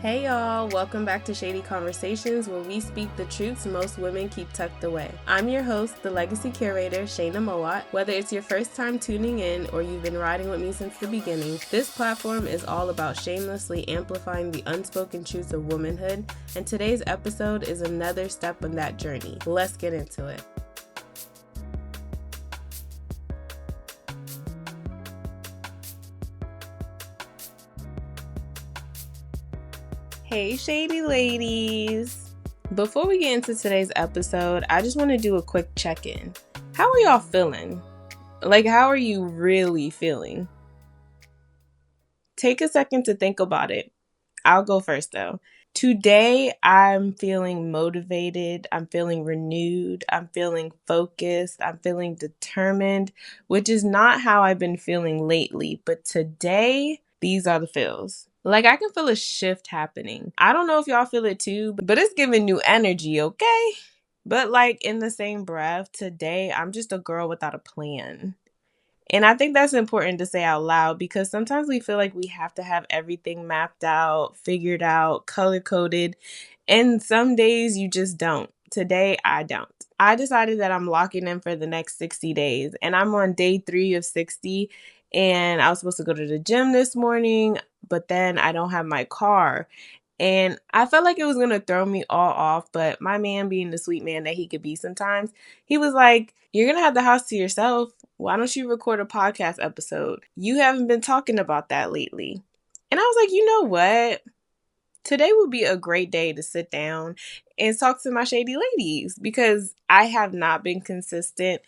Hey y'all, welcome back to Shady Conversations, where we speak the truths most women keep tucked away. I'm your host, the Legacy Curator, Shaina Mowatt. Whether it's your first time tuning in or you've been riding with me since the beginning, this platform is all about shamelessly amplifying the unspoken truths of womanhood, and today's episode is another step on that journey. Let's get into it. Hey Shady ladies! Before we get into today's episode, I just want to do a quick check-in. How are y'all feeling? How are you really feeling? Take a second to think about it. I'll go first though. Today, I'm feeling motivated, I'm feeling renewed, I'm feeling focused, I'm feeling determined, which is not how I've been feeling lately, but today, these are the feels. I can feel a shift happening. I don't know if y'all feel it too, but it's giving new energy, okay? But in the same breath, today, I'm just a girl without a plan. And I think that's important to say out loud because sometimes we feel like we have to have everything mapped out, figured out, color-coded, and some days you just don't. Today, I don't. I decided that I'm locking in for the next 60 days, and I'm on day 3 of 60, and I was supposed to go to the gym this morning, but then I don't have my car. And I felt like it was going to throw me all off, but my man, being the sweet man that he could be sometimes, he was like, "You're going to have the house to yourself. Why don't you record a podcast episode? You haven't been talking about that lately." And I was like, you know what? Today would be a great day to sit down and talk to my shady ladies because I have not been consistent.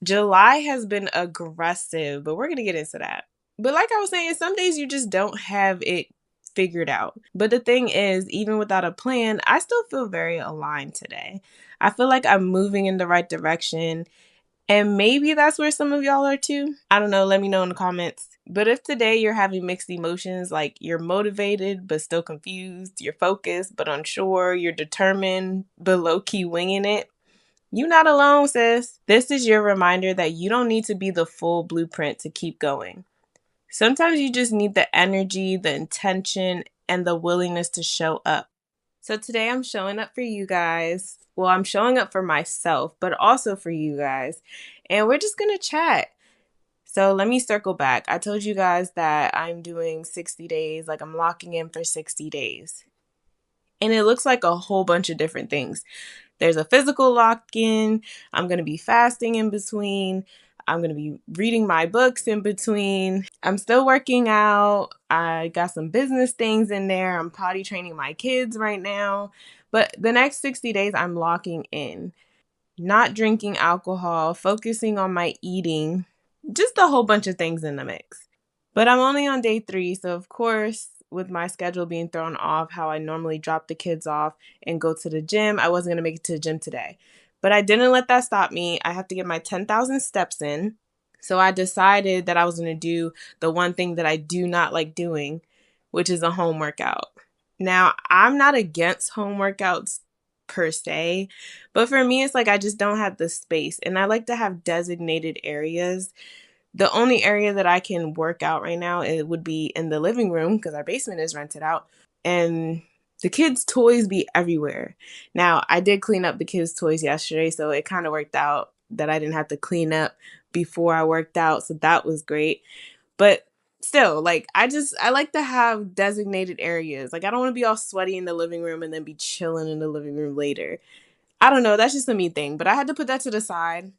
July has been aggressive, but we're going to get into that. But like I was saying, some days you just don't have it figured out. But the thing is, even without a plan, I still feel very aligned today. I feel like I'm moving in the right direction. And maybe that's where some of y'all are too. I don't know. Let me know in the comments. But if today you're having mixed emotions, like you're motivated but still confused, you're focused but unsure, you're determined but low-key winging it, you're not alone, sis. This is your reminder that you don't need to be the full blueprint to keep going. Sometimes you just need the energy, the intention, and the willingness to show up. So today I'm showing up for you guys. Well, I'm showing up for myself, but also for you guys. And we're just going to chat. So let me circle back. I told you guys that I'm doing 60 days, I'm locking in for 60 days. And it looks like a whole bunch of different things. There's a physical lock-in. I'm going to be fasting in between. I'm going to be reading my books in between. I'm still working out. I got some business things in there. I'm potty training my kids right now. But the next 60 days, I'm locking in. Not drinking alcohol, focusing on my eating, just a whole bunch of things in the mix. But I'm only on day 3, so of course, with my schedule being thrown off, how I normally drop the kids off and go to the gym, I wasn't going to make it to the gym today. But I didn't let that stop me. I have to get my 10,000 steps in. So I decided that I was going to do the one thing that I do not like doing, which is a home workout. Now, I'm not against home workouts per se, but for me, it's I just don't have the space, and I like to have designated areas. The only area that I can work out right now, it would be in the living room because our basement is rented out, and the kids' toys be everywhere. Now, I did clean up the kids' toys yesterday, so it kind of worked out that I didn't have to clean up before I worked out, so that was great. But still, I like to have designated areas. I don't want to be all sweaty in the living room and then be chilling in the living room later. I don't know, that's just a me thing, but I had to put that to the side.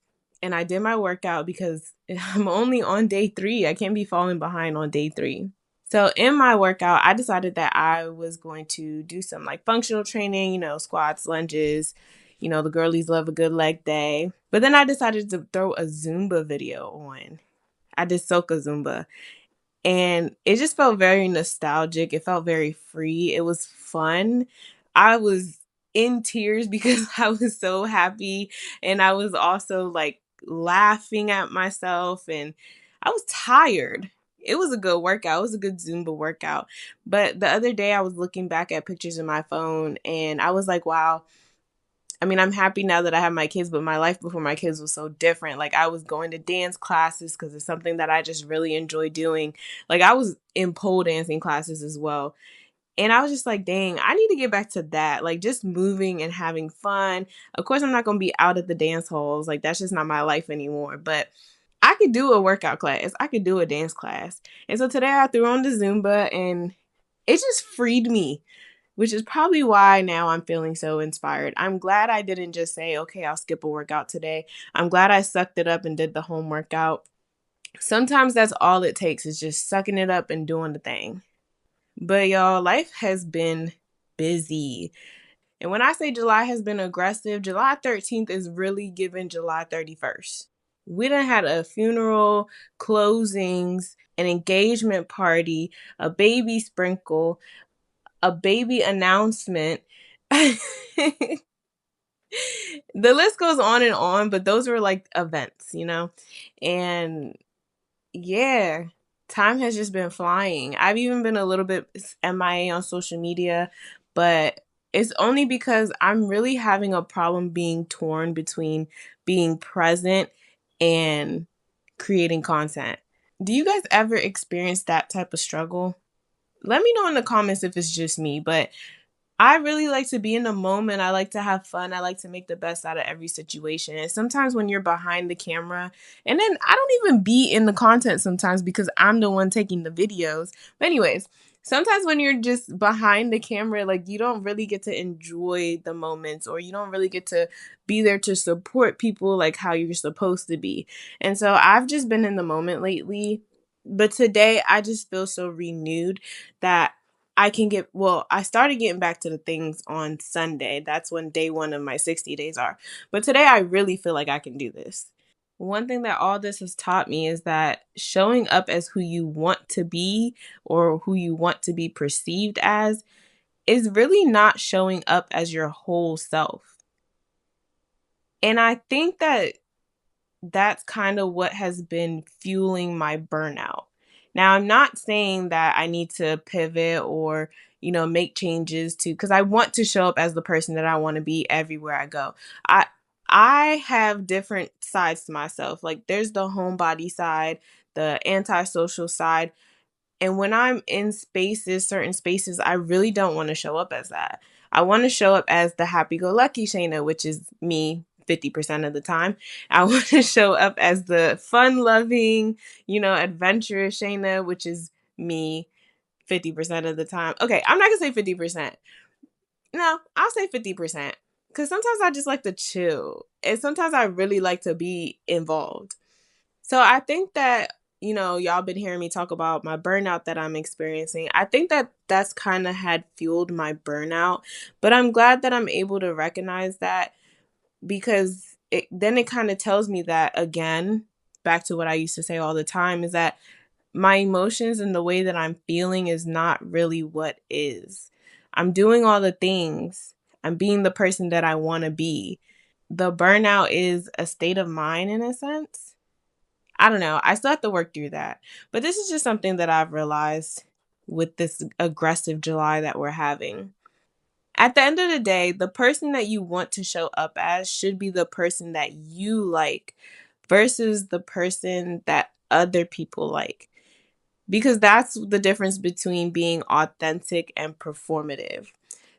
And I did my workout because I'm only on day 3. I can't be falling behind on day 3. So in my workout, I decided that I was going to do some functional training, squats, lunges. The girlies love a good leg day. But then I decided to throw a Zumba video on. I did Soca Zumba. And it just felt very nostalgic. It felt very free. It was fun. I was in tears because I was so happy. And I was also laughing at myself, and I was tired. It was a good workout. It was a good Zumba workout. But the other day I was looking back at pictures in my phone, and I was like, wow. I mean, I'm happy now that I have my kids, but my life before my kids was so different. I was going to dance classes because it's something that I just really enjoy doing. I was in pole dancing classes as well. And I was just like, dang, I need to get back to that. Like just moving and having fun. Of course, I'm not going to be out at the dance halls. Like that's just not my life anymore. But I could do a workout class. I could do a dance class. And so today I threw on the Zumba and it just freed me, which is probably why now I'm feeling so inspired. I'm glad I didn't just say, okay, I'll skip a workout today. I'm glad I sucked it up and did the home workout. Sometimes that's all it takes is just sucking it up and doing the thing. But y'all, life has been busy. And when I say July has been aggressive, July 13th is really giving July 31st. We done had a funeral, closings, an engagement party, a baby sprinkle, a baby announcement. The list goes on, but those were like events, you know? And yeah, time has just been flying. I've even been a little bit MIA on social media, but it's only because I'm really having a problem being torn between being present and creating content. Do you guys ever experience that type of struggle? Let me know in the comments if it's just me, but I really like to be in the moment. I like to have fun. I like to make the best out of every situation. And sometimes when you're behind the camera, and then I don't even be in the content sometimes because I'm the one taking the videos. But anyways, sometimes when you're just behind the camera, like you don't really get to enjoy the moments or you don't really get to be there to support people like how you're supposed to be. And so I've just been in the moment lately. But today I just feel so renewed that I started getting back to the things on Sunday. That's when day one of my 60 days are. But today I really feel like I can do this. One thing that all this has taught me is that showing up as who you want to be or who you want to be perceived as is really not showing up as your whole self. And I think that that's kind of what has been fueling my burnout. Now, I'm not saying that I need to pivot or, make changes because I want to show up as the person that I want to be everywhere I go. I have different sides to myself. Like there's the homebody side, the antisocial side, and when I'm in certain spaces, I really don't want to show up as that. I want to show up as the happy-go-lucky Shaina, which is me 50% of the time. I want to show up as the fun-loving, adventurous Shaina, which is me 50% of the time. Okay, I'm not going to say 50%. No, I'll say 50%. Because sometimes I just like to chill. And sometimes I really like to be involved. So I think that, y'all been hearing me talk about my burnout that I'm experiencing. I think that that's kind of had fueled my burnout, but I'm glad that I'm able to recognize that because then it kind of tells me that again, back to what I used to say all the time is that my emotions and the way that I'm feeling is not really what is. I'm doing all the things. I'm being the person that I want to be. The burnout is a state of mind in a sense. I don't know. I still have to work through that. But this is just something that I've realized with this aggressive July that we're having. At the end of the day, the person that you want to show up as should be the person that you like versus the person that other people like. Because that's the difference between being authentic and performative.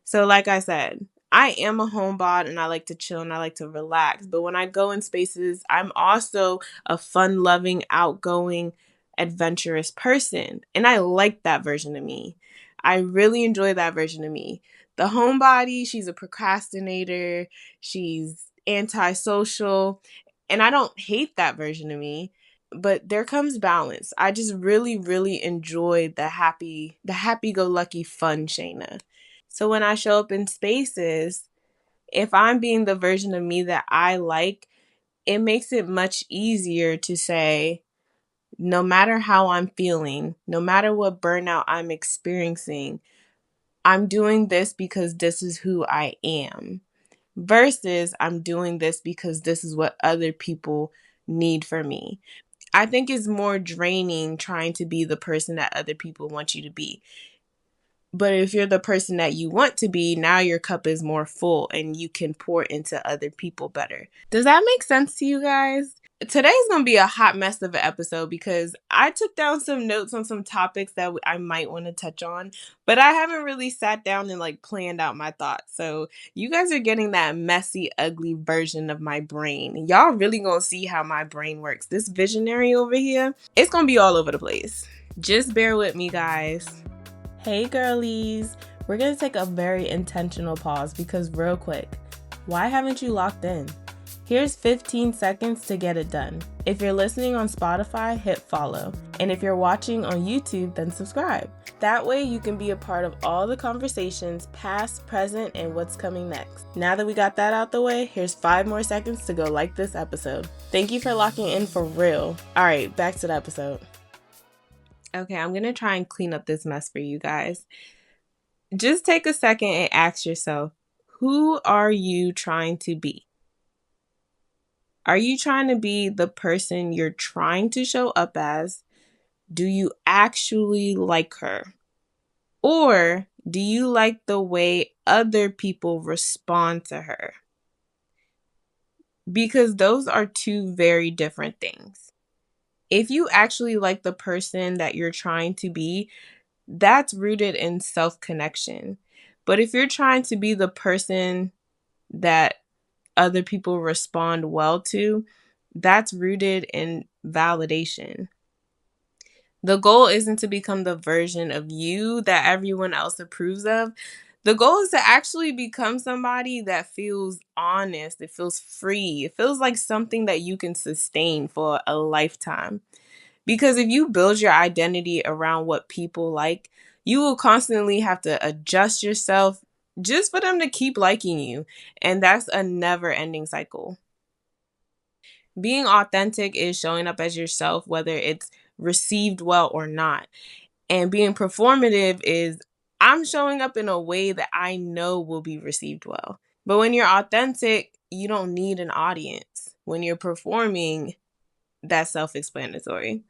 So like I said, I am a homebody and I like to chill and I like to relax. But when I go in spaces, I'm also a fun-loving, outgoing, adventurous person. And I like that version of me. I really enjoy that version of me. The homebody, she's a procrastinator. She's antisocial. And I don't hate that version of me, but there comes balance. I just really, really enjoy the happy-go-lucky fun Shaina. So when I show up in spaces, if I'm being the version of me that I like, it makes it much easier to say, no matter how I'm feeling, no matter what burnout I'm experiencing, I'm doing this because this is who I am. Versus I'm doing this because this is what other people need for me. I think it's more draining trying to be the person that other people want you to be. But if you're the person that you want to be, now your cup is more full and you can pour into other people better. Does that make sense to you guys? today's going to be a hot mess of an episode because I took down some notes on some topics that I might want to touch on, but I haven't really sat down and like planned out my thoughts. So you guys are getting that messy, ugly version of my brain. Y'all really going to see how my brain works. This visionary over here, it's going to be all over the place. Just bear with me, guys. Hey, girlies. We're going to take a very intentional pause because real quick, why haven't you locked in? Here's 15 seconds to get it done. If you're listening on Spotify, hit follow. And if you're watching on YouTube, then subscribe. That way you can be a part of all the conversations, past, present, and what's coming next. Now that we got that out the way, here's 5 more seconds to go like this episode. Thank you for locking in for real. All right, back to the episode. Okay, I'm going to try and clean up this mess for you guys. Just take a second and ask yourself, who are you trying to be? Are you trying to be the person you're trying to show up as? Do you actually like her? Or do you like the way other people respond to her? Because those are two very different things. If you actually like the person that you're trying to be, that's rooted in self-connection. But if you're trying to be the person that other people respond well to, that's rooted in validation. The goal isn't to become the version of you that everyone else approves of. The goal is to actually become somebody that feels honest, it feels free, it feels like something that you can sustain for a lifetime. Because if you build your identity around what people like, you will constantly have to adjust yourself just for them to keep liking you. And that's a never-ending cycle. Being authentic is showing up as yourself, whether it's received well or not. And being performative is I'm showing up in a way that I know will be received well. But when you're authentic, you don't need an audience. When you're performing, that's self-explanatory.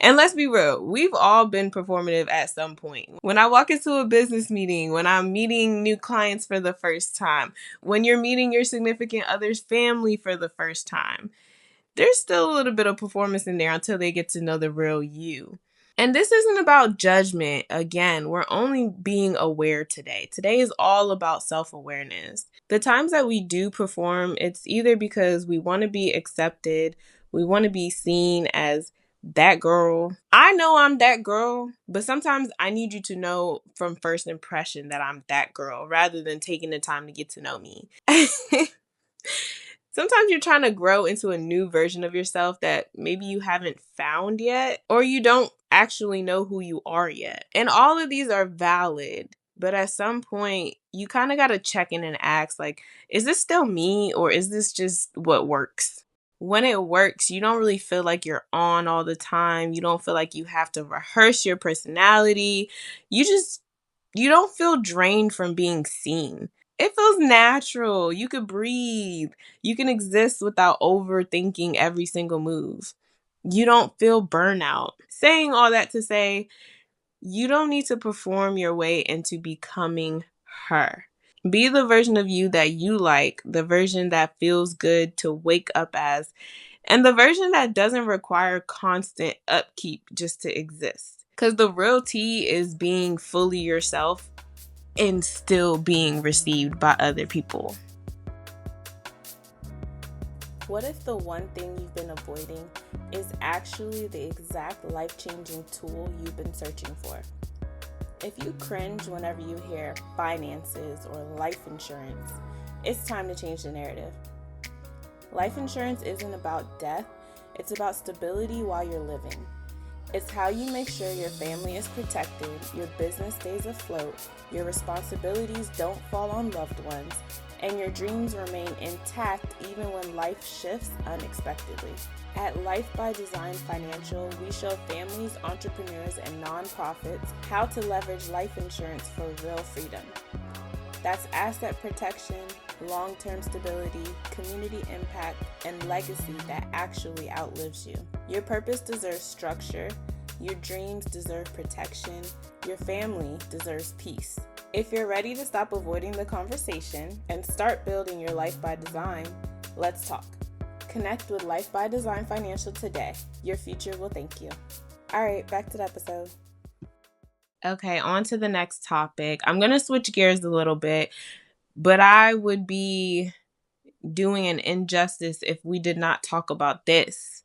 And let's be real, we've all been performative at some point. When I walk into a business meeting, when I'm meeting new clients for the first time, when you're meeting your significant other's family for the first time, there's still a little bit of performance in there until they get to know the real you. And this isn't about judgment. Again, we're only being aware today. Today is all about self-awareness. The times that we do perform, it's either because we want to be accepted, we want to be seen as that girl. I know I'm that girl, but sometimes I need you to know from first impression that I'm that girl rather than taking the time to get to know me. Sometimes you're trying to grow into a new version of yourself that maybe you haven't found yet, or you don't actually know who you are yet. And all of these are valid, but at some point, you kind of got to check in and ask, like, is this still me, or is this just what works? When it works, you don't really feel like you're on all the time. You don't feel like you have to rehearse your personality. You don't feel drained from being seen. It feels natural. You could breathe. You can exist without overthinking every single move. You don't feel burnout. Saying all that to say, you don't need to perform your way into becoming her. Be the version of you that you like, the version that feels good to wake up as, and the version that doesn't require constant upkeep just to exist. Because the real tea is being fully yourself and still being received by other people. What if the one thing you've been avoiding is actually the exact life-changing tool you've been searching for? If you cringe whenever you hear finances or life insurance, it's time to change the narrative. Life insurance isn't about death, it's about stability while you're living. It's how you make sure your family is protected, your business stays afloat, your responsibilities don't fall on loved ones, and your dreams remain intact even when life shifts unexpectedly. At Life by Design Financial, we show families, entrepreneurs, and nonprofits how to leverage life insurance for real freedom. That's asset protection, long-term stability, community impact, and legacy that actually outlives you. Your purpose deserves structure, your dreams deserve protection, your family deserves peace. If you're ready to stop avoiding the conversation and start building your life by design, let's talk. Connect with Life by Design Financial today. Your future will thank you. All right, back to the episode. Okay, on to the next topic. I'm going to switch gears a little bit, but I would be doing an injustice if we did not talk about this.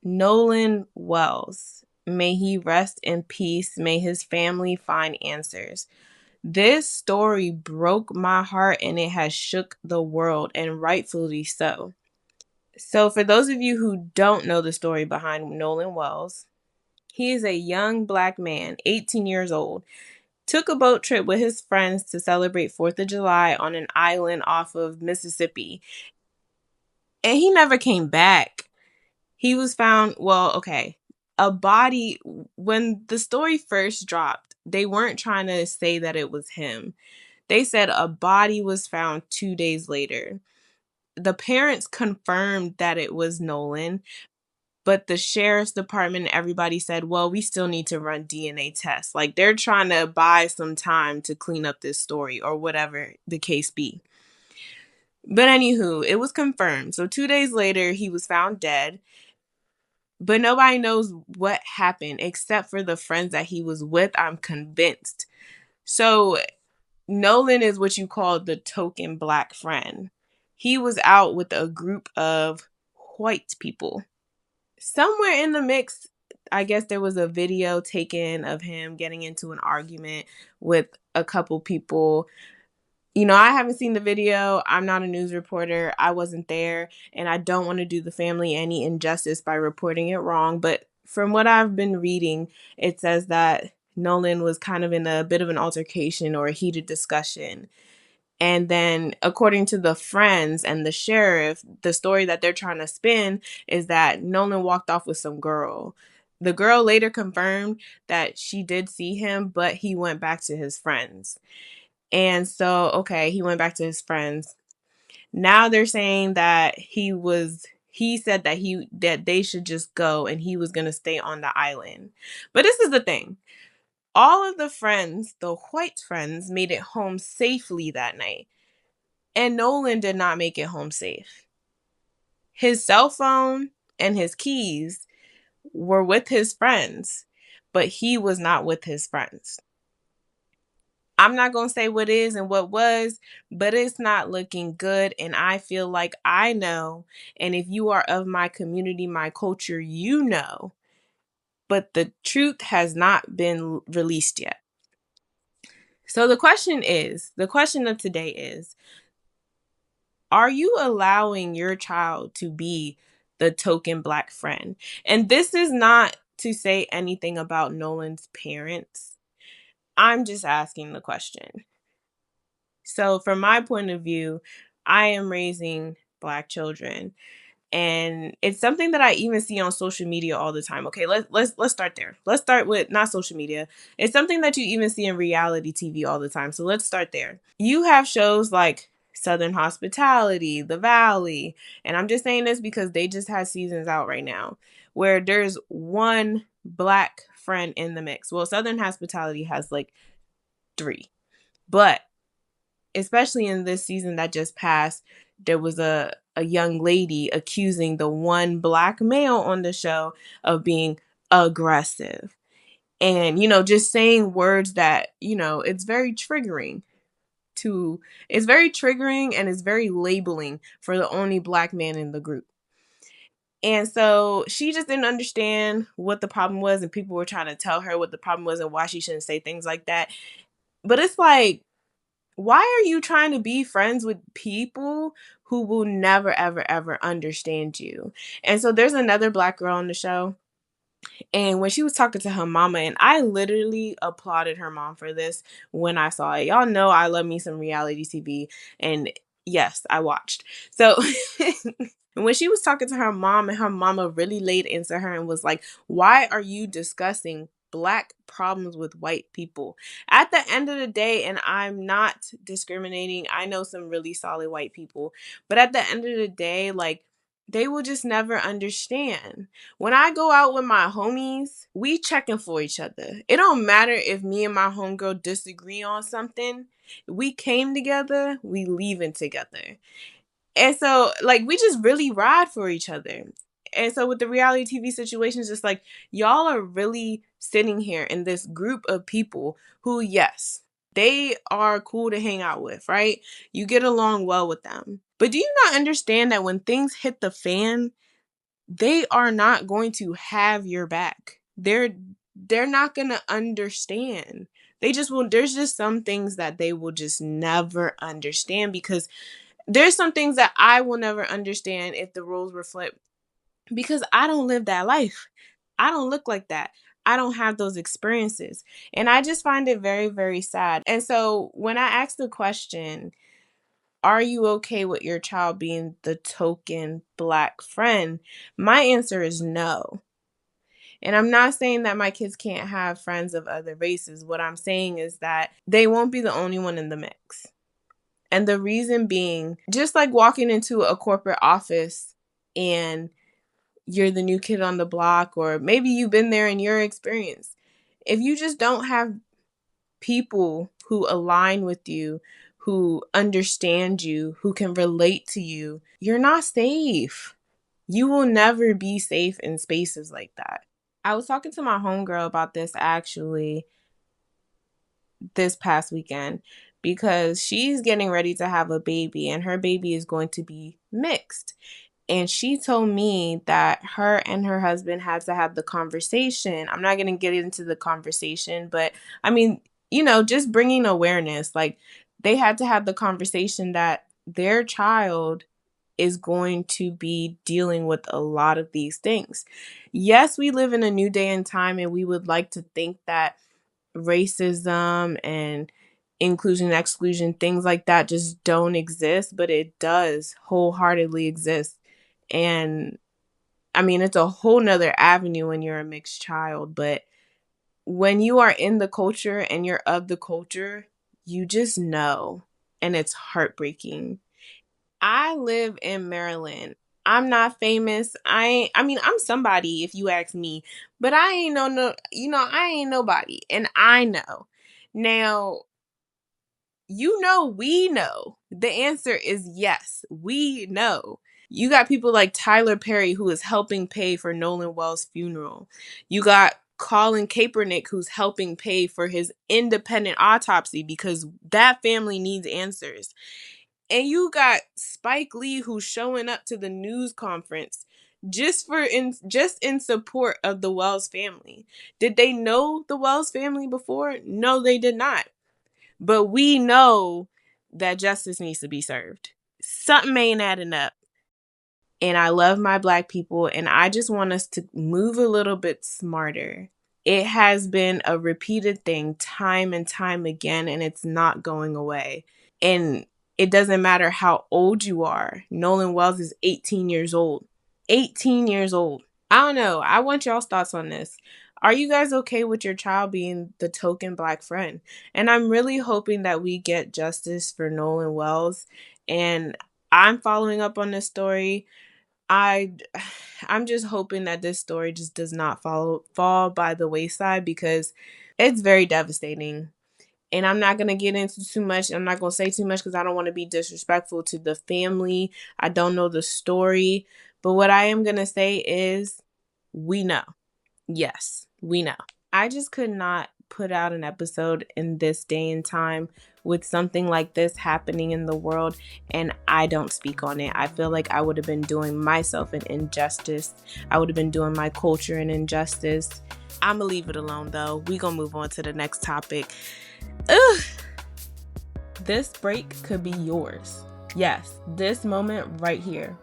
Nolan Wells, may he rest in peace. May his family find answers. This story broke my heart and it has shook the world, and rightfully so. So for those of you who don't know the story behind Nolan Wells, he is a young Black man, 18 years old, took a boat trip with his friends to celebrate 4th of July on an island off of Mississippi. And he never came back. He was found, a body, when the story first dropped, they weren't trying to say that it was him. They said a body was found 2 days later. The parents confirmed that it was Nolan, but the sheriff's department and everybody said, well, we still need to run DNA tests. Like, they're trying to buy some time to clean up this story or whatever the case be. But anywho, it was confirmed. So 2 days later, he was found dead. But nobody knows what happened except for the friends that he was with, I'm convinced. So Nolan is what you call the token Black friend. He was out with a group of white people. Somewhere in the mix, I guess there was a video taken of him getting into an argument with a couple people. You know, I haven't seen the video. I'm not a news reporter. I wasn't there, and I don't want to do the family any injustice by reporting it wrong. But from what I've been reading, it says that Nolan was kind of in a bit of an altercation or a heated discussion. And then, according to the friends and the sheriff, the story that they're trying to spin is that Nolan walked off with some girl. The girl later confirmed that she did see him, but he went back to his friends. And so, okay, he went back to his friends. Now they're saying that he said that they should just go and he was going to stay on the island. But this is the thing. All of the friends, the white friends, made it home safely that night. And Nolan did not make it home safe. His cell phone and his keys were with his friends, but he was not with his friends. I'm not going to say what is and what was, but it's not looking good. And I feel like I know. And if you are of my community, my culture, you know. But the truth has not been released yet. So the question of today is, are you allowing your child to be the token Black friend? And this is not to say anything about Nolan's parents. I'm just asking the question. So from my point of view, I am raising Black children. And it's something that I even see on social media all the time. Okay, let's start there. Let's start with not social media. It's something that you even see in reality TV all the time. So let's start there. You have shows like Southern Hospitality, The Valley, and I'm just saying this because they just had seasons out right now where there's one Black friend in the mix. Well, Southern Hospitality has like 3, but especially in this season that just passed, there was a young lady accusing the one Black male on the show of being aggressive. And, just saying words that, it's very triggering and it's very labeling for the only Black man in the group. And so she just didn't understand what the problem was, and people were trying to tell her what the problem was and why she shouldn't say things like that. But it's like, why are you trying to be friends with people who will never, ever, ever understand you? And so there's another Black girl on the show. And when she was talking to her mama, and I literally applauded her mom for this when I saw it. Y'all know I love me some reality TV. And yes, I watched. So when she was talking to her mom, and her mama really laid into her and was like, why are you discussing Black problems with white people? At the end of the day, and I'm not discriminating, I know some really solid white people, but at the end of the day, like, they will just never understand. When I go out with my homies, we checking for each other. It don't matter if me and my homegirl disagree on something. We came together, we leaving together. And so, like, we just really ride for each other. And so with the reality TV situations, it's like, y'all are really sitting here in this group of people who, yes, they are cool to hang out with, right? You get along well with them. But do you not understand that when things hit the fan, they are not going to have your back? They're not going to understand. They just will. There's just some things that they will just never understand, because there's some things that I will never understand if the roles were flipped, because I don't live that life. I don't look like that. I don't have those experiences. And I just find it very, very sad. And so when I ask the question, are you okay with your child being the token Black friend? My answer is no. And I'm not saying that my kids can't have friends of other races. What I'm saying is that they won't be the only one in the mix. And the reason being, just like walking into a corporate office and you're the new kid on the block, or maybe you've been there in your experience. If you just don't have people who align with you, who understand you, who can relate to you, you're not safe. You will never be safe in spaces like that. I was talking to my homegirl about this actually this past weekend, because she's getting ready to have a baby and her baby is going to be mixed. And she told me that her and her husband had to have the conversation. I'm not going to get into the conversation, but I mean, just bringing awareness. Like, they had to have the conversation that their child is going to be dealing with a lot of these things. Yes, we live in a new day and time, and we would like to think that racism and inclusion, exclusion, things like that just don't exist, but it does wholeheartedly exist. And I mean, it's a whole nother avenue when you're a mixed child, but when you are in the culture and you're of the culture, you just know, and it's heartbreaking. I live in Maryland. I'm not famous. I mean, I'm somebody if you ask me, but I ain't I ain't nobody. And I know. Now, we know. The answer is yes, we know. You got people like Tyler Perry, who is helping pay for Nolan Wells' funeral. You got Colin Kaepernick, who's helping pay for his independent autopsy, because that family needs answers. And you got Spike Lee, who's showing up to the news conference just in support of the Wells family. Did they know the Wells family before? No, they did not. But we know that justice needs to be served. Something ain't adding up. And I love my Black people, and I just want us to move a little bit smarter. It has been a repeated thing time and time again, and it's not going away. And it doesn't matter how old you are. Nolan Wells is 18 years old. 18 years old. I don't know. I want y'all's thoughts on this. Are you guys okay with your child being the token Black friend? And I'm really hoping that we get justice for Nolan Wells. And I'm following up on this story. I'm just hoping that this story just does not fall by the wayside, because it's very devastating. And I'm not going to get into too much. I'm not going to say too much because I don't want to be disrespectful to the family. I don't know the story. But what I am going to say is, we know. Yes, we know. I just could not put out an episode in this day and time with something like this happening in the world and I don't speak on it. I feel like I would have been doing myself an injustice. I would have been doing my culture an injustice. I'm going to leave it alone though. We're going to move on to the next topic. Ugh. This break could be yours. Yes, this moment right here.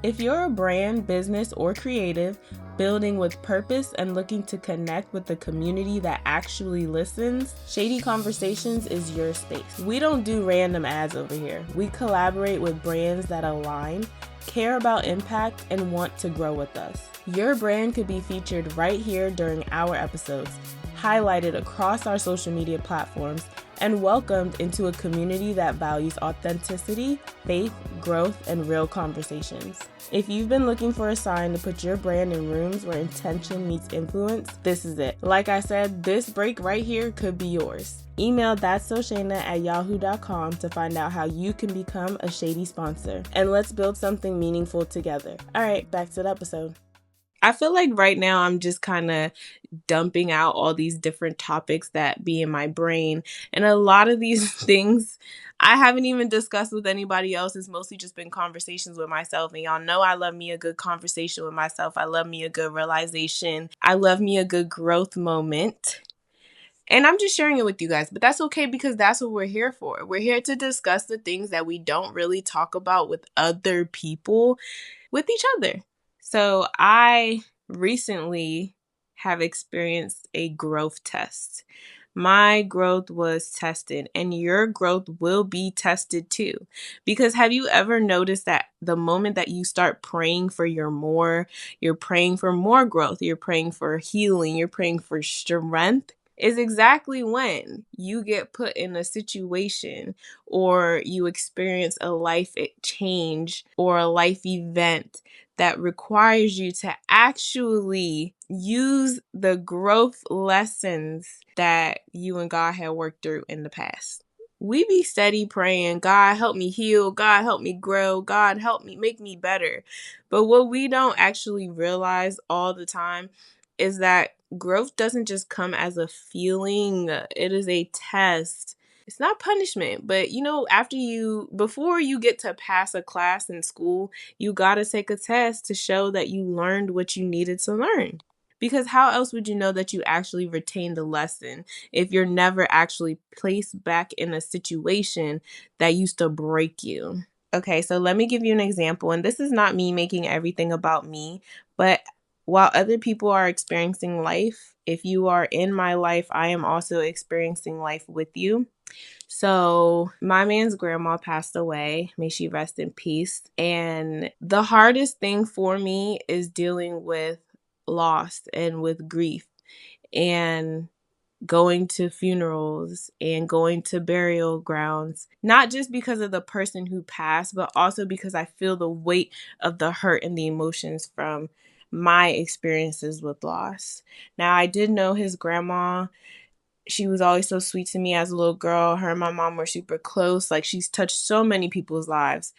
If you're a brand, business, or creative building with purpose and looking to connect with the community that actually listens, Shady Conversations is your space. We don't do random ads over here. We collaborate with brands that align, care about impact, and want to grow with us. Your brand could be featured right here during our episodes. highlighted across our social media platforms, and welcomed into a community that values authenticity, faith, growth, and real conversations. If you've been looking for a sign to put your brand in rooms where intention meets influence, this is it. Like I said, this break right here could be yours. Email that'ssoshaina@yahoo.com to find out how you can become a Shady sponsor. And let's build something meaningful together. All right, back to the episode. I feel like right now I'm just kind of dumping out all these different topics that be in my brain. And a lot of these things I haven't even discussed with anybody else. It's mostly just been conversations with myself. And y'all know I love me a good conversation with myself. I love me a good realization. I love me a good growth moment. And I'm just sharing it with you guys, but that's okay because that's what we're here for. We're here to discuss the things that we don't really talk about with other people, with each other. So I recently have experienced a growth test. My growth was tested, and your growth will be tested too. Because have you ever noticed that the moment that you start praying for you're praying for more growth, you're praying for healing, you're praying for strength, is exactly when you get put in a situation or you experience a life change or a life event that requires you to actually use the growth lessons that you and God had worked through in the past. We be steady praying, God help me heal, God help me grow, God help me make me better. But what we don't actually realize all the time is that growth doesn't just come as a feeling, it is a test. It's not punishment, but before you get to pass a class in school, you got to take a test to show that you learned what you needed to learn. Because how else would you know that you actually retained the lesson if you're never actually placed back in a situation that used to break you? Okay, so let me give you an example. And this is not me making everything about me, but while other people are experiencing life, if you are in my life, I am also experiencing life with you. So my man's grandma passed away. May she rest in peace. And the hardest thing for me is dealing with loss and with grief and going to funerals and going to burial grounds, not just because of the person who passed, but also because I feel the weight of the hurt and the emotions from my experiences with loss. Now, I did know his grandma. She was always so sweet to me as a little girl. Her and my mom were super close. Like, she's touched so many people's lives.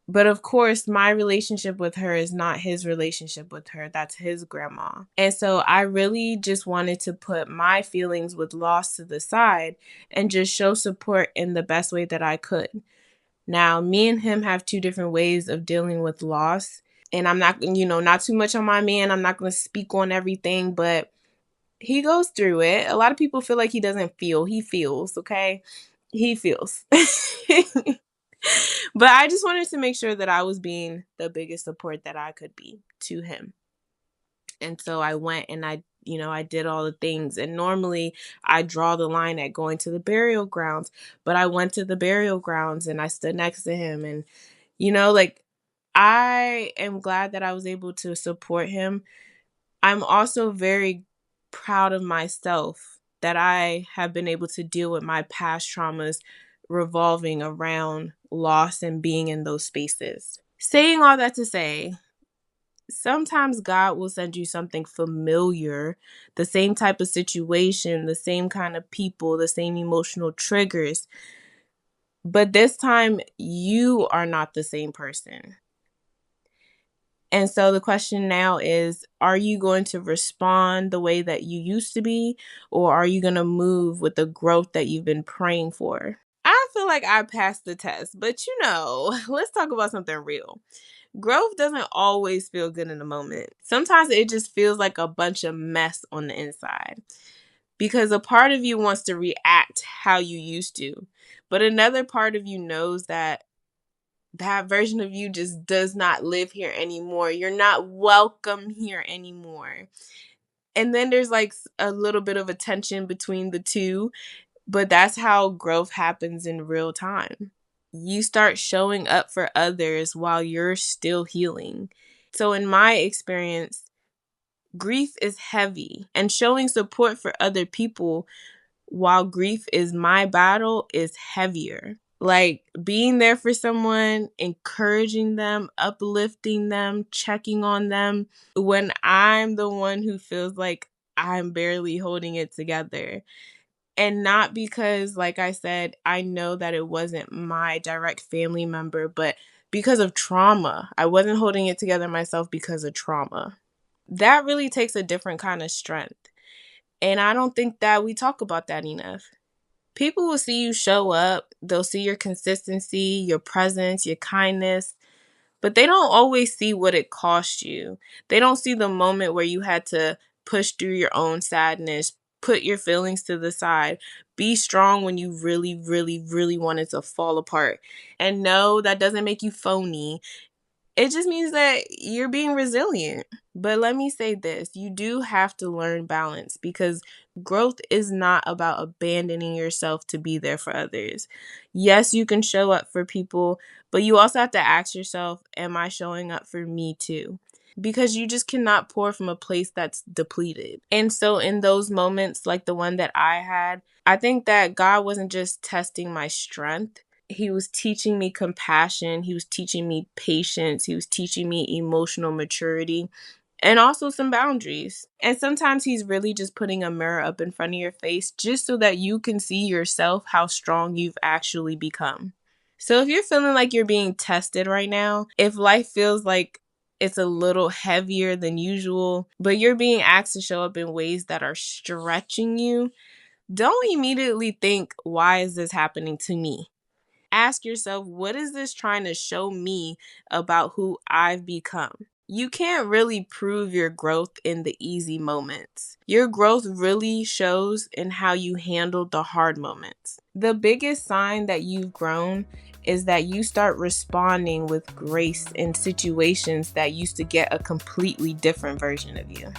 But of course, my relationship with her is not his relationship with her. That's his grandma. And so I really just wanted to put my feelings with loss to the side and just show support in the best way that I could. Now, me and him have two different ways of dealing with loss. And I'm not, not too much on my man. I'm not going to speak on everything, but he goes through it. A lot of people feel like he doesn't feel. He feels, okay? He feels. But I just wanted to make sure that I was being the biggest support that I could be to him. And so I went and I did all the things. And normally I draw the line at going to the burial grounds. But I went to the burial grounds and I stood next to him. And, I am glad that I was able to support him. I'm also very proud of myself that I have been able to deal with my past traumas revolving around loss and being in those spaces. Saying all that to say, sometimes God will send you something familiar, the same type of situation, the same kind of people, the same emotional triggers. But this time, you are not the same person. And so the question now is, are you going to respond the way that you used to be, or are you going to move with the growth that you've been praying for? I feel like I passed the test, but let's talk about something real. Growth doesn't always feel good in the moment. Sometimes it just feels like a bunch of mess on the inside because a part of you wants to react how you used to, but another part of you knows that version of you just does not live here anymore. You're not welcome here anymore. And then there's like a little bit of a tension between the two, but that's how growth happens in real time. You start showing up for others while you're still healing. So in my experience, Grief is heavy, and showing support for other people while grief is my battle is heavier. Like being there for someone, encouraging them, uplifting them, checking on them when I'm the one who feels like I'm barely holding it together. And not because, like I said, I know that it wasn't my direct family member, but because of trauma. I wasn't holding it together myself because of trauma. That really takes a different kind of strength. And I don't think that we talk about that enough. People will see you show up, they'll see your consistency, your presence, your kindness, but they don't always see what it cost you. They don't see the moment where you had to push through your own sadness, put your feelings to the side, be strong when you really, really, really wanted to fall apart. And no, that doesn't make you phony. It just means that you're being resilient. But let me say this, you do have to learn balance because growth is not about abandoning yourself to be there for others. Yes, you can show up for people, but you also have to ask yourself, am I showing up for me too? Because you just cannot pour from a place that's depleted. And so in those moments like the one that I had, I think that God wasn't just testing my strength. He was teaching me compassion. He was teaching me patience. He was teaching me emotional maturity and also some boundaries. And sometimes he's really just putting a mirror up in front of your face just so that you can see yourself how strong you've actually become. So if you're feeling like you're being tested right now, if life feels like it's a little heavier than usual, but you're being asked to show up in ways that are stretching you, don't immediately think, why is this happening to me? Ask yourself, what is this trying to show me about who I've become? You can't really prove your growth in the easy moments. Your growth really shows in how you handle the hard moments. The biggest sign that you've grown is that you start responding with grace in situations that used to get a completely different version of you.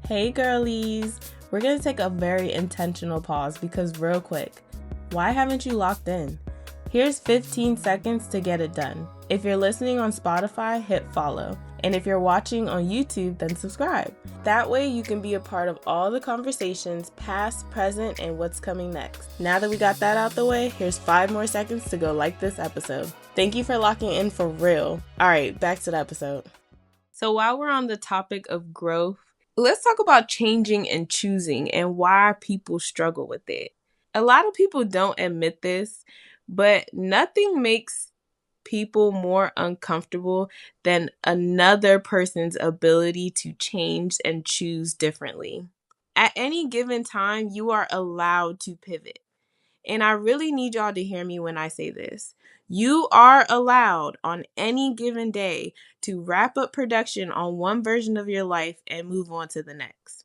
Hey girlies, we're going to take a very intentional pause because real quick, why haven't you locked in? Here's 15 seconds to get it done. If you're listening on Spotify, hit follow. And if you're watching on YouTube, then subscribe. That way you can be a part of all the conversations, past, present, and what's coming next. Now that we got that out the way, here's 5 more seconds to go like this episode. Thank you for locking in for real. All right, back to the episode. So while we're on the topic of growth, let's talk about changing and choosing and why people struggle with it. A lot of people don't admit this, but nothing makes people more uncomfortable than another person's ability to change and choose differently. At any given time, you are allowed to pivot. And I really need y'all to hear me when I say this. You are allowed on any given day to wrap up production on one version of your life and move on to the next.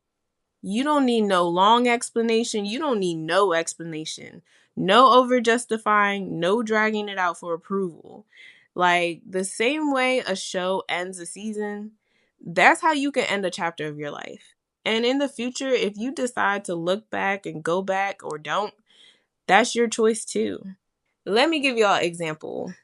You don't need no long explanation. You don't need no explanation. No over justifying, no dragging it out for approval. Like the same way a show ends a season, that's how you can end a chapter of your life. And in the future, if you decide to look back and go back or don't, that's your choice too. Let me give y'all an example.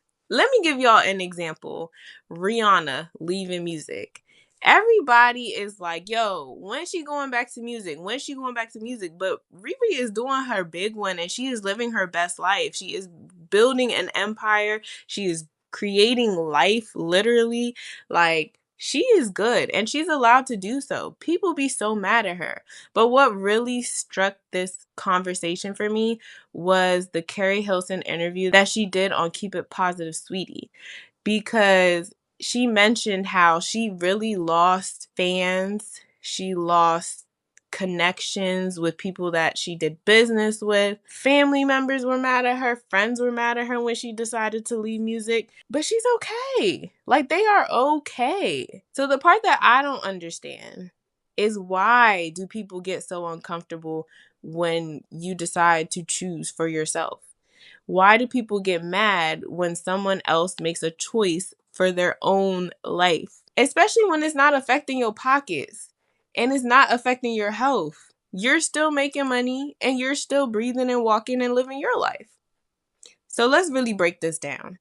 Rihanna leaving music. Everybody is like, yo, when's she going back to music? But Riri is doing her big one and she is living her best life. She is building an empire. She is creating life, literally. Like, she is good and she's allowed to do so. People be so mad at her. But what really struck this conversation for me was the Carrie Hilson interview that she did on Keep It Positive, Sweetie, because she mentioned how she really lost fans. She lost connections with people that she did business with. Family members were mad at her. Friends were mad at her when she decided to leave music. But she's okay. Like, they are okay. So the part that I don't understand is, why do people get so uncomfortable when you decide to choose for yourself? Why do people get mad when someone else makes a choice for their own life? Especially when it's not affecting your pockets and it's not affecting your health. You're still making money and you're still breathing and walking and living your life. So let's really break this down.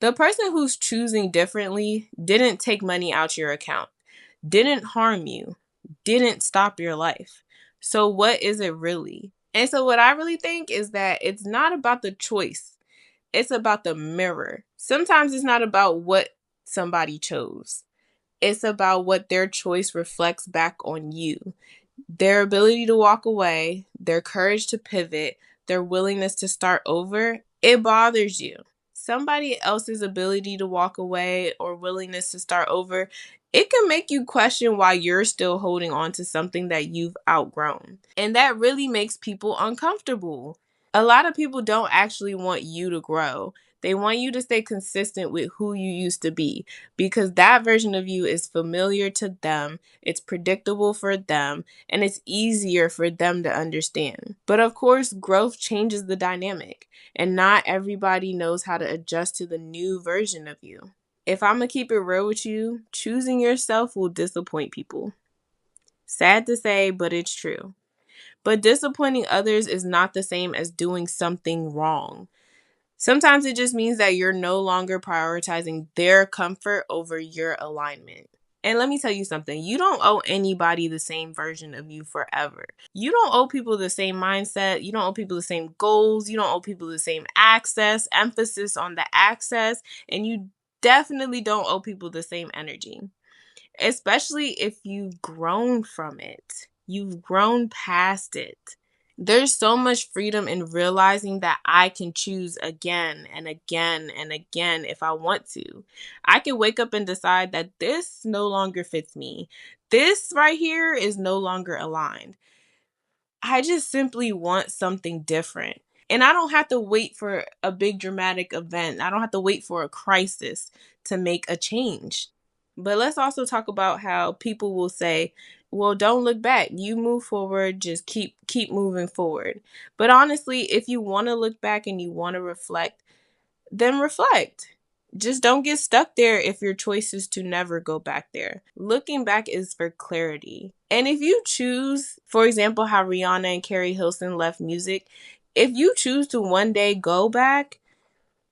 The person who's choosing differently didn't take money out your account. didn't harm you, didn't stop your life. So what is it really? And so what I really think is that it's not about the choice. It's about the mirror. Sometimes it's not about what somebody chose. It's about what their choice reflects back on you. Their ability to walk away, their courage to pivot, their willingness to start over, it bothers you. Somebody else's ability to walk away or willingness to start over, it can make you question why you're still holding on to something that you've outgrown. And that really makes people uncomfortable. A lot of people don't actually want you to grow. They want you to stay consistent with who you used to be because that version of you is familiar to them, it's predictable for them, and it's easier for them to understand. But of course, growth changes the dynamic, and not everybody knows how to adjust to the new version of you. If I'm gonna keep it real with you, choosing yourself will disappoint people. Sad to say, but it's true. But disappointing others is not the same as doing something wrong. Sometimes it just means that you're no longer prioritizing their comfort over your alignment. And let me tell you something, you don't owe anybody the same version of you forever. You don't owe people the same mindset. You don't owe people the same goals. You don't owe people the same access, emphasis on the access. And you definitely don't owe people the same energy, especially if you've grown from it. You've grown past it. There's so much freedom in realizing that I can choose again and again and again if I want to. I can wake up and decide that this no longer fits me. This right here is no longer aligned. I just simply want something different. And I don't have to wait for a big dramatic event. I don't have to wait for a crisis to make a change. But let's also talk about how people will say, well, don't look back. You move forward, just keep moving forward. But honestly, if you want to look back and you want to reflect, then reflect. Just don't get stuck there if your choice is to never go back there. Looking back is for clarity. And if you choose, for example, how Rihanna and Carrie Hilson left music, if you choose to one day go back,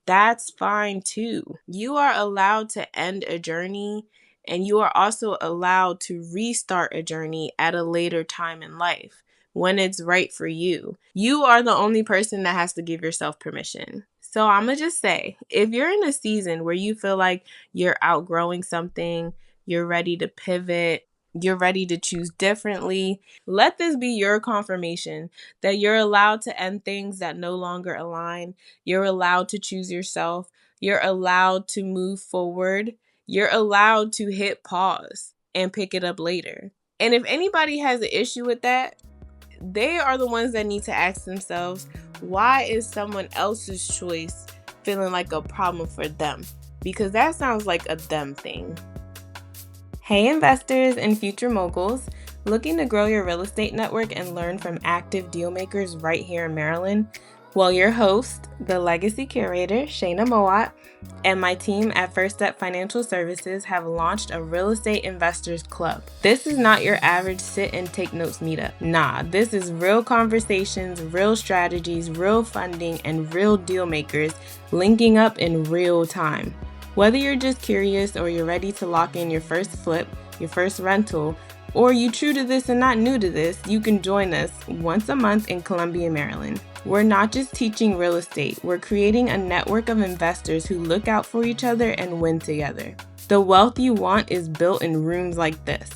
that's fine too. You are allowed to end a journey, and you are also allowed to restart a journey at a later time in life when it's right for you. You are the only person that has to give yourself permission. So I'm going to just say, if you're in a season where you feel like you're outgrowing something, you're ready to pivot, you're ready to choose differently, let this be your confirmation that you're allowed to end things that no longer align. You're allowed to choose yourself. You're allowed to move forward. You're allowed to hit pause and pick it up later. And if anybody has an issue with that, they are the ones that need to ask themselves, why is someone else's choice feeling like a problem for them? Because that sounds like a them thing. Hey investors and future moguls, looking to grow your real estate network and learn from active deal makers right here in Maryland? Well, your host, the Legacy Curator, Shaina Mowatt, and my team at First Step Financial Services have launched a Real Estate Investors Club. This is not your average sit and take notes meetup. Nah, this is real conversations, real strategies, real funding, and real deal makers linking up in real time. Whether you're just curious or you're ready to lock in your first flip, your first rental, or you true to this and not new to this, you can join us once a month in Columbia, Maryland. We're not just teaching real estate, we're creating a network of investors who look out for each other and win together. The wealth you want is built in rooms like this.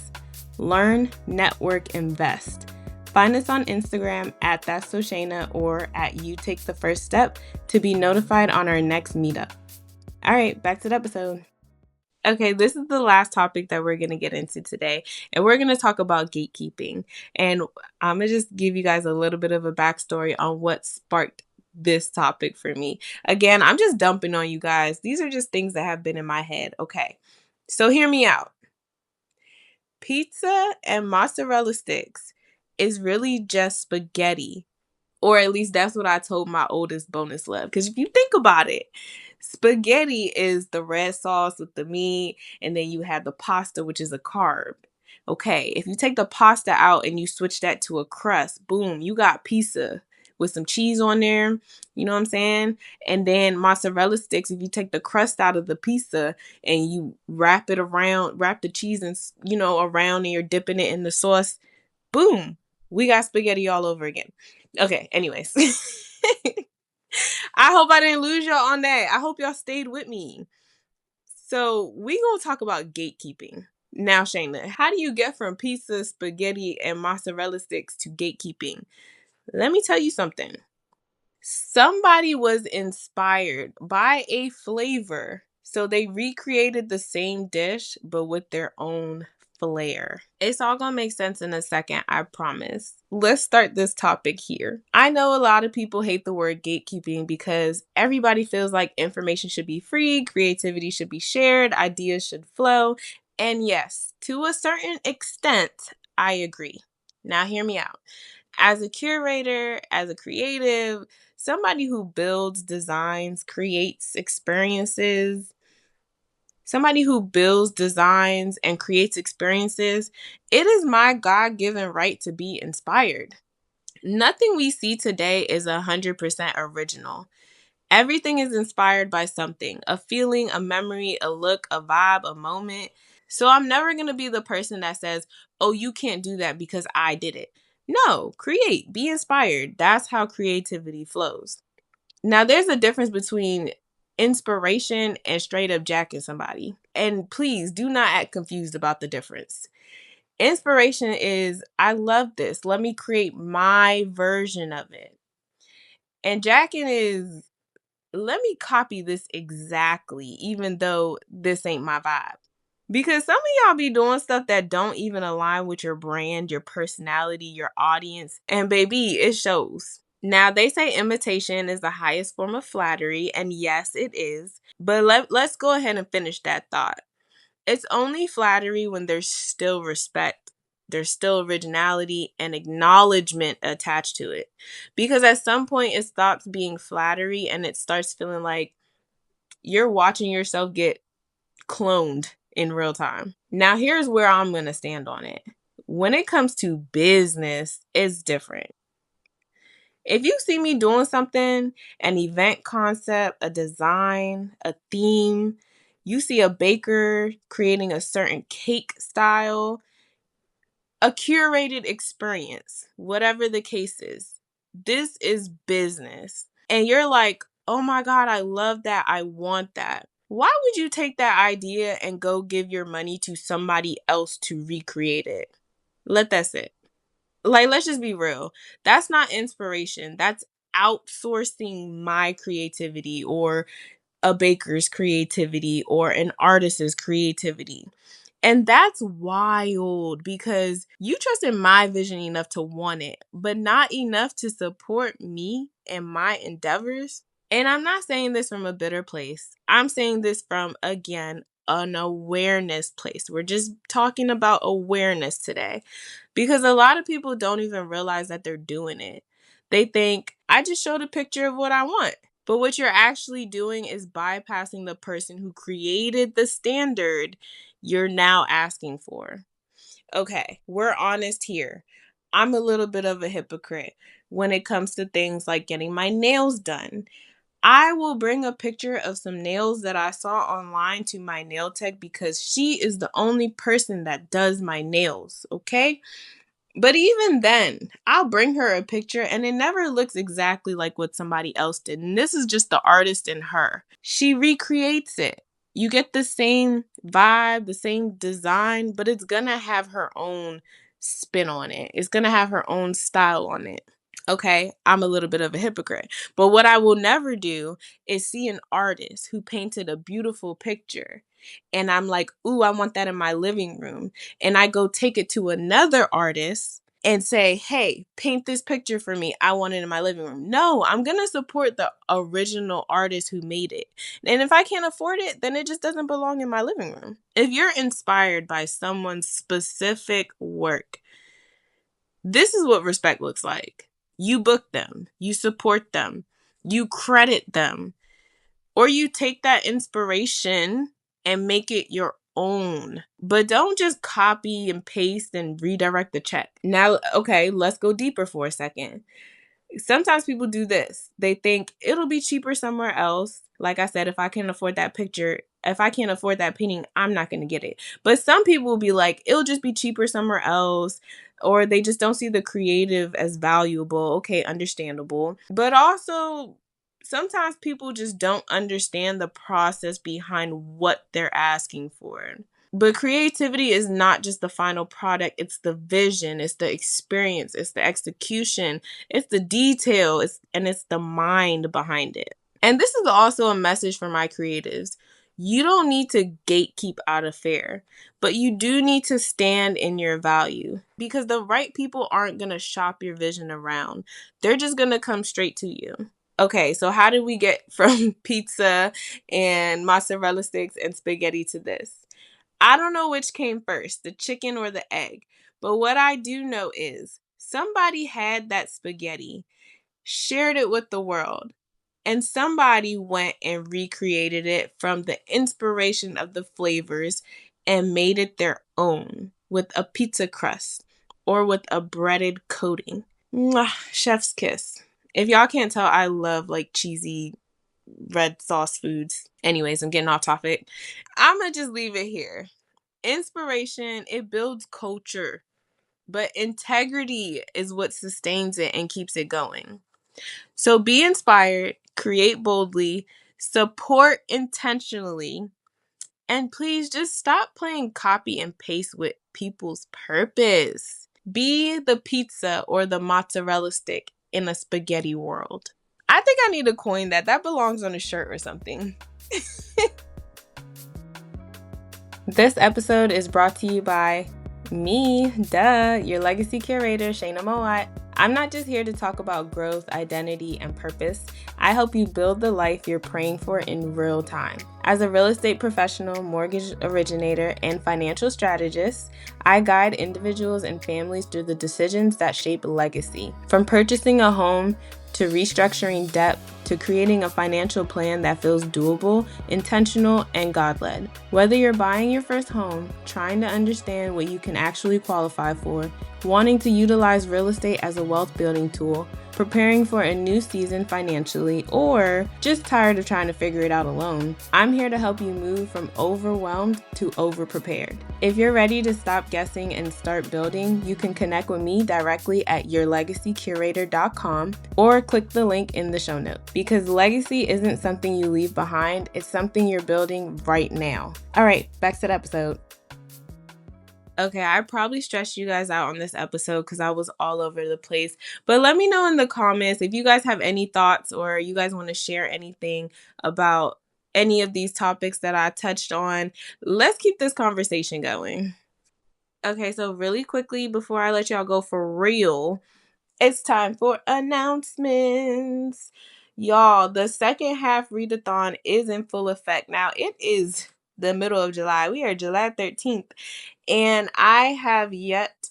Learn, network, invest. Find us on Instagram at That's So Shaina or at You Take the First Step to be notified on our next meetup. All right, back to the episode. Okay, this is the last topic that we're going to get into today, and we're going to talk about gatekeeping. And I'm going to just give you guys a little bit of a backstory on what sparked this topic for me. Again, I'm just dumping on you guys. These are just things that have been in my head. Okay, so hear me out. Pizza and mozzarella sticks is really just spaghetti. Or at least that's what I told my oldest bonus love. Because if you think about it, spaghetti is the red sauce with the meat, and then you have the pasta, which is a carb. Okay, if you take the pasta out and you switch that to a crust, boom, you got pizza with some cheese on there. You know what I'm saying? And then mozzarella sticks, if you take the crust out of the pizza and you wrap the cheese and, around, and you're dipping it in the sauce, boom, we got spaghetti all over again. Okay, anyways. I hope I didn't lose y'all on that. I hope y'all stayed with me. So we gonna talk about gatekeeping. Now, Shaina, how do you get from pizza, spaghetti, and mozzarella sticks to gatekeeping? Let me tell you something. Somebody was inspired by a flavor, so they recreated the same dish, but with their own flair. It's all gonna make sense in a second, I promise. Let's start this topic here. I know a lot of people hate the word gatekeeping because everybody feels like information should be free, creativity should be shared, ideas should flow. And yes, to a certain extent, I agree. Now, hear me out. As a curator, as a creative, somebody who builds, designs, creates experiences, somebody who builds, designs, and creates experiences, it is my God-given right to be inspired. Nothing we see today is 100% original. Everything is inspired by something, a feeling, a memory, a look, a vibe, a moment. So I'm never going to be the person that says, oh, you can't do that because I did it. No, create, be inspired. That's how creativity flows. Now, there's a difference between inspiration and straight up jacking somebody. And please do not act confused about the difference. Inspiration is, I love this. Let me create my version of it. And jacking is, let me copy this exactly, even though this ain't my vibe. Because some of y'all be doing stuff that don't even align with your brand, your personality, your audience. And baby, it shows. Now, they say imitation is the highest form of flattery. And yes, it is. But let's go ahead and finish that thought. It's only flattery when there's still respect. There's still originality and acknowledgement attached to it. Because at some point it stops being flattery and it starts feeling like you're watching yourself get cloned in real time. Now, here's where I'm going to stand on it. When it comes to business, it's different. If you see me doing something, an event concept, a design, a theme, you see a baker creating a certain cake style, a curated experience, whatever the case is, this is business. And you're like, oh my God, I love that. I want that. Why would you take that idea and go give your money to somebody else to recreate it? Let that sit. Like, let's just be real. That's not inspiration. That's outsourcing my creativity or a baker's creativity or an artist's creativity. And that's wild because you trusted my vision enough to want it, but not enough to support me and my endeavors. And I'm not saying this from a bitter place. I'm saying this from, again, an awareness place. We're just talking about awareness today because a lot of people don't even realize that they're doing it. They think, I just showed a picture of what I want. But what you're actually doing is bypassing the person who created the standard you're now asking for. Okay, we're honest here. I'm a little bit of a hypocrite when it comes to things like getting my nails done. I will bring a picture of some nails that I saw online to my nail tech because she is the only person that does my nails, okay? But even then, I'll bring her a picture and it never looks exactly like what somebody else did. And this is just the artist in her. She recreates it. You get the same vibe, the same design, but it's gonna have her own spin on it. It's gonna have her own style on it. Okay, I'm a little bit of a hypocrite. But what I will never do is see an artist who painted a beautiful picture and I'm like, ooh, I want that in my living room. And I go take it to another artist and say, hey, paint this picture for me. I want it in my living room. No, I'm going to support the original artist who made it. And if I can't afford it, then it just doesn't belong in my living room. If you're inspired by someone's specific work, this is what respect looks like. You book them, you support them, you credit them, or you take that inspiration and make it your own. But don't just copy and paste and redirect the check. Now, okay, let's go deeper for a second. Sometimes people do this. They think it'll be cheaper somewhere else. Like I said, if I can't afford that picture, if I can't afford that painting, I'm not going to get it. But some people will be like, it'll just be cheaper somewhere else. Or they just don't see the creative as valuable. Okay, understandable. But also, sometimes people just don't understand the process behind what they're asking for. But creativity is not just the final product, it's the vision, it's the experience, it's the execution, it's the detail, it's the mind behind it. And this is also a message for my creatives. You don't need to gatekeep out of fear, but you do need to stand in your value, because the right people aren't going to shop your vision around. They're just going to come straight to you. Okay, so how did we get from pizza and mozzarella sticks and spaghetti to this? I don't know which came first, the chicken or the egg. But what I do know is somebody had that spaghetti, shared it with the world, and somebody went and recreated it from the inspiration of the flavors and made it their own with a pizza crust or with a breaded coating. Mwah, chef's kiss. If y'all can't tell, I love like cheesy red sauce foods. Anyways, I'm getting off topic. I'm going to just leave it here. Inspiration, it builds culture, but integrity is what sustains it and keeps it going. So be inspired, create boldly, support intentionally, and please just stop playing copy and paste with people's purpose. Be the pizza or the mozzarella stick in a spaghetti world. I think I need to coin that. That belongs on a shirt or something. This episode is brought to you by me, your legacy curator, Shaina Mowatt. I'm not just here to talk about growth, identity, and purpose. I help you build the life you're praying for in real time. As a real estate professional, mortgage originator, and financial strategist, I guide individuals and families through the decisions that shape legacy. From purchasing a home to restructuring debt, to creating a financial plan that feels doable, intentional, and God-led. Whether you're buying your first home, trying to understand what you can actually qualify for, wanting to utilize real estate as a wealth building tool, preparing for a new season financially, or just tired of trying to figure it out alone, I'm here to help you move from overwhelmed to over-prepared. If you're ready to stop guessing and start building, you can connect with me directly at yourlegacycurator.com or click the link in the show notes. Because legacy isn't something you leave behind, it's something you're building right now. All right, back to the episode. Okay, I probably stressed you guys out on this episode because I was all over the place. But let me know in the comments if you guys have any thoughts or you guys want to share anything about any of these topics that I touched on. Let's keep this conversation going. Okay, so really quickly before I let y'all go for real, it's time for announcements. Y'all, the second half readathon is in full effect. Now, it is the middle of July. We are July 13th. And I have yet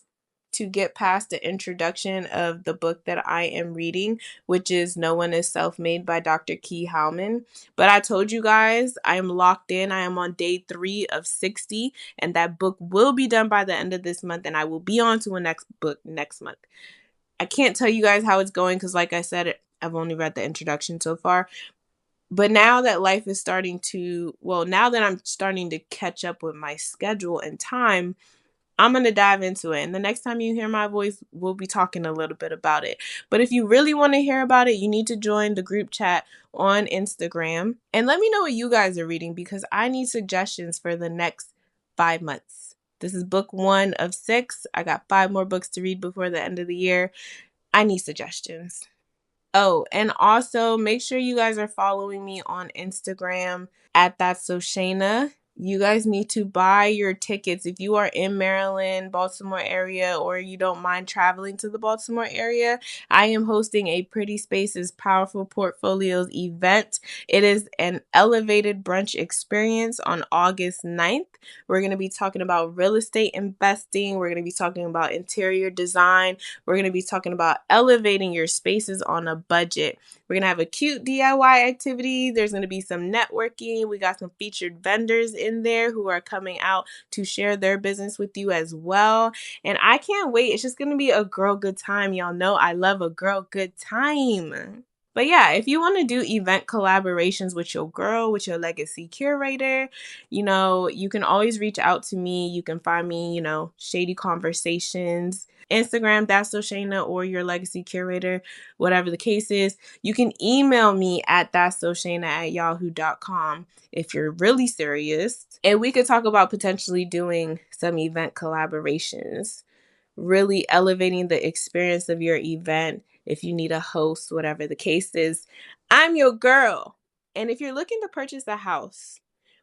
to get past the introduction of the book that I am reading, which is No One is Self-Made by Dr. Key Howman. But I told you guys, I am locked in. I am on day 3 of 60, and that book will be done by the end of this month, and I will be on to a next book next month. I can't tell you guys how it's going because, like I said, I've only read the introduction so far. But now that life is now that I'm starting to catch up with my schedule and time, I'm going to dive into it. And the next time you hear my voice, we'll be talking a little bit about it. But if you really want to hear about it, you need to join the group chat on Instagram. And let me know what you guys are reading because I need suggestions for the next 5 months. This is book 1 of 6. I got 5 more books to read before the end of the year. I need suggestions. Oh, and also make sure you guys are following me on Instagram at That's So Shaina. You guys need to buy your tickets. If you are in Maryland, Baltimore area, or you don't mind traveling to the Baltimore area, I am hosting a Pretty Spaces Powerful Portfolios event. It is an elevated brunch experience on August 9th. We're going to be talking about real estate investing. We're going to be talking about interior design. We're going to be talking about elevating your spaces on a budget. We're going to have a cute DIY activity. There's going to be some networking. We got some featured vendors in in there who are coming out to share their business with you as well. And I can't wait. It's just going to be a girl good time. Y'all know I love a girl good time. But yeah, if you want to do event collaborations with your girl, with your legacy curator, you can always reach out to me. You can find me, Shady Conversations, Instagram, that's so Shaina, or your legacy curator, whatever the case is. You can email me at that'ssoshaina@yahoo.com if you're really serious. And we could talk about potentially doing some event collaborations, really elevating the experience of your event. If you need a host, whatever the case is, I'm your girl. And if you're looking to purchase a house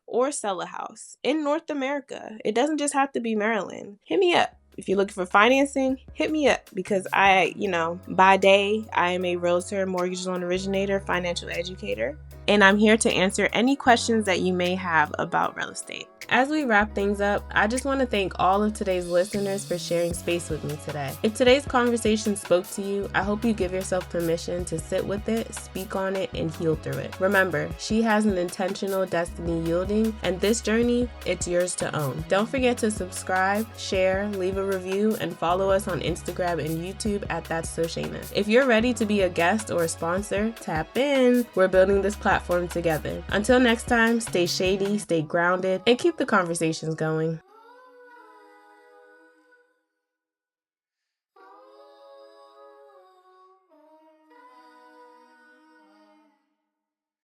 or sell a house in North America, it doesn't just have to be Maryland. Hit me up. If you're looking for financing, hit me up because by day, I am a realtor, mortgage loan originator, financial educator, and I'm here to answer any questions that you may have about real estate. As we wrap things up, I just want to thank all of today's listeners for sharing space with me today. If today's conversation spoke to you, I hope you give yourself permission to sit with it, speak on it, and heal through it. Remember, she has an intentional destiny yielding, and this journey, it's yours to own. Don't forget to subscribe, share, leave a review, and follow us on Instagram and YouTube at That's So Shaina. If you're ready to be a guest or a sponsor, tap in. We're building this platform together. Until next time, stay shady, stay grounded, and keep the conversations going.